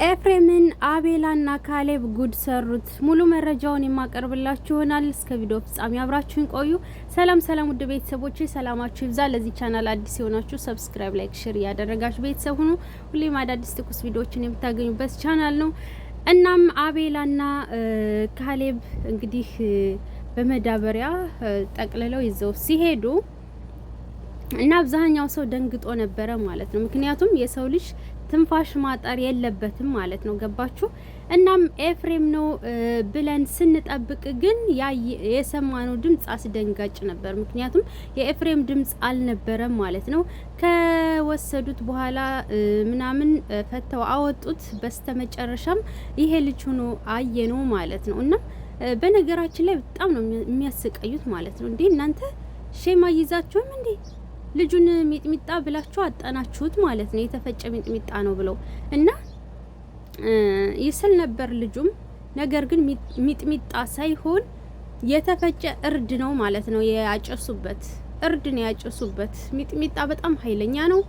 ኤፍሬምን አቤላና ካሌብ ጉድ ሰሩት። ሙሉ መረጃውን የማቀርብላችሁ ይሆናል። እስከ ቪዲዮ ፍጻሜ አብራችሁን ቆዩ። ሰላም ውድ ቤተሰቦቼ ሰላማችሁ ይብዛ። ለዚህ ቻናል አዲስ የሆናችሁ ሰብስክራይብ፣ ላይክ፣ ሼር ያደረጋችሁ ቤተሰብ ሁኑ። ሁሌም አዳዲስ ትኩስ ቪዲዮዎችን የምታገኙበት ቻናል ነው። እናም አቤላና ካሌብ እንግዲህ በመዳበሪያ ጠቅልለው ይዘው ሲሄዱ እና አብዛኛው ሰው ደንግጦ ነበረ ማለት ነው። ምክንያቱም የሰው ልጅ ትንፋሽ ማጠር የለበትም ማለት ነው። ገባችሁ? እናም ኤፍሬም ነው ብለን ስንጠብቅ ግን የሰማነው ድምጽ አስደንጋጭ ነበር። ምክንያቱም የኤፍሬም ድምጽ አልነበረም ማለት ነው። ከወሰዱት በኋላ ምናምን ፈተው አወጡት። በስተመጨረሻም ይሄ ልጅ ሆኖ አየነው ማለት ነው። እና በነገራችን ላይ በጣም ነው የሚያስቀዩት ማለት ነው። እንዴ እናንተ ሼማ ይዛችሁም እንዴ ልጁን ሚጥሚጣ ብላችሁ አጣናችሁት ማለት ነው። የተፈጨ ሚጥሚጣ ነው ብለው እና ይስል ነበር ልጁም። ነገር ግን ሚጥሚጣ ሳይሆን የተፈጨ እርድ ነው ማለት ነው። ያጨሱበት እርድ ነው ያጨሱበት። ሚጥሚጣ በጣም ኃይለኛ ነው።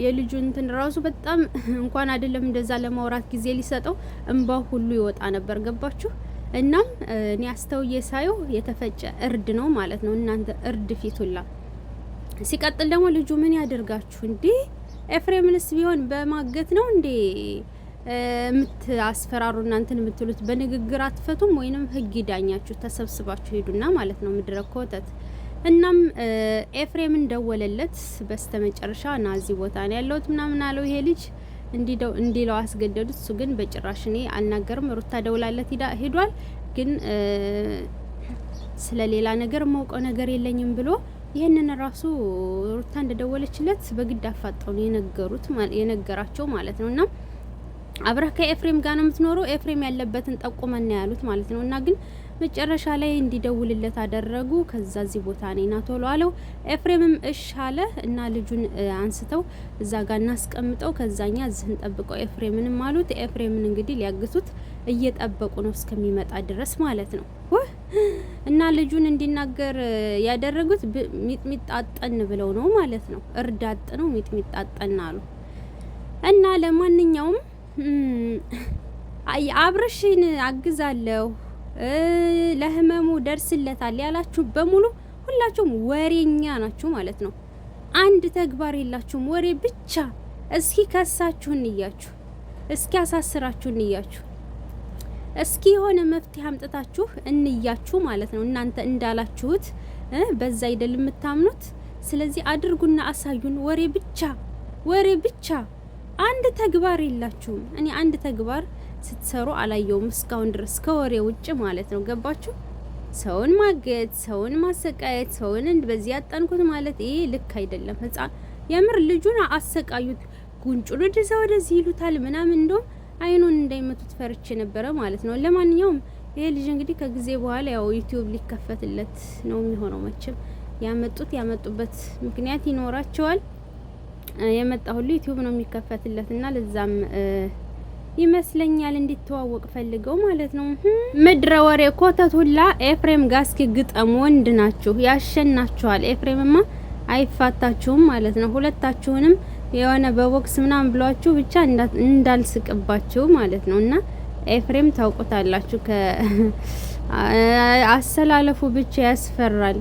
የልጁ እንትን ራሱ በጣም እንኳን አይደለም እንደዛ ለማውራት ጊዜ ሊሰጠው እንባው ሁሉ ይወጣ ነበር። ገባችሁ? እናም እኔ አስተውዬ ሳየው የተፈጨ እርድ ነው ማለት ነው። እናንተ እርድ ፊቱላ ሲቀጥል ደግሞ ልጁ ምን ያደርጋችሁ እንዴ? ኤፍሬምንስ ቢሆን በማገት ነው እንዴ አስፈራሩ እናንተን የምትሉት? በንግግር አትፈቱም ወይንም ህግ ይዳኛችሁ? ተሰብስባችሁ ሄዱና ማለት ነው ምድረ ኮተት። እናም ኤፍሬምን ደወለለት በስተመጨረሻ ና እዚህ ቦታ ነው ያለሁት ምናምን አለው። ይሄ ልጅ እንዲለው አስገደዱት። እሱ ግን በጭራሽ እኔ አልናገርም፣ ሩታ ደውላለት ሄዷል፣ ግን ስለሌላ ነገር ማውቀው ነገር የለኝም ብሎ ይሄንን ራሱ ሩታ እንደደወለችለት በግድ አፋጣው የነገራቸው ማለት ነው። እና አብረህ ከኤፍሬም ጋር ነው የምትኖረው፣ ኤፍሬም ያለበትን ጠቁመና ያሉት ማለት ነው። እና ግን መጨረሻ ላይ እንዲደውልለት አደረጉ። ከዛ እዚህ ቦታ ነኝና ቶሎ አለው። ኤፍሬምም እሺ አለ እና ልጁን አንስተው እዛ ጋር እናስቀምጠው፣ ከዛኛ እዚህን ጠብቀው ኤፍሬምንም አሉት። ኤፍሬምን እንግዲህ ሊያግቱት እየጠበቁ ነው እስከሚመጣ ድረስ ማለት ነው። እና ልጁን እንዲናገር ያደረጉት ሚጥሚጣ አጠን ብለው ነው ማለት ነው። እርዳጥ ነው ሚጥሚጣ አጠን አሉ። እና ለማንኛውም አብርሽን አግዛለሁ ለህመሙ ደርስለታል ያላችሁ በሙሉ ሁላችሁም ወሬኛ ናችሁ ማለት ነው። አንድ ተግባር የላችሁም፣ ወሬ ብቻ። እስኪ ከሳችሁን እያችሁ፣ እስኪ አሳስራችሁን እያችሁ፣ እስኪ የሆነ መፍትሄ አምጥታችሁ እንያችሁ ማለት ነው። እናንተ እንዳላችሁት በዛ አይደል የምታምኑት? ስለዚህ አድርጉና አሳዩን። ወሬ ብቻ አንድ ተግባር የላችሁም። እኔ አንድ ተግባር ስትሰሩ አላየውም እስካሁን ድረስ ከወሬ ውጭ ማለት ነው። ገባችሁ? ሰውን ማገት፣ ሰውን ማሰቃየት፣ ሰውን በዚህ ያጣንኩት ማለት ይሄ ልክ አይደለም። ህፃን የምር ልጁን አሰቃዩት። ጉንጩን ወደዚህ ይሉታል ምናምን እንደው አይኑን እንዳይመቱት ፈርቼ ነበረ ማለት ነው። ለማንኛውም ይሄ ልጅ እንግዲህ ከጊዜ በኋላ ያው ዩቲዩብ ሊከፈትለት ነው የሚሆነው። መቼም ያመጡበት ምክንያት ይኖራቸዋል። የመጣ ሁሉ ዩቲዩብ ነው የሚከፈትለትና ለዛም ይመስለኛል እንዲተዋወቅ ፈልገው ማለት ነው። ምድረ ወሬ ኮተት ሁላ ኤፍሬም ጋር እስኪ ግጠም። ወንድ ናችሁ፣ ያሸናችኋል። ኤፍሬምማ አይፋታችሁም ማለት ነው። ሁለታችሁንም የሆነ በቦክስ ምናምን ብሏችሁ ብቻ እንዳልስቅባችሁ ማለት ነው። እና ኤፍሬም ታውቁታላችሁ፣ አሰላለፉ ብቻ ያስፈራል።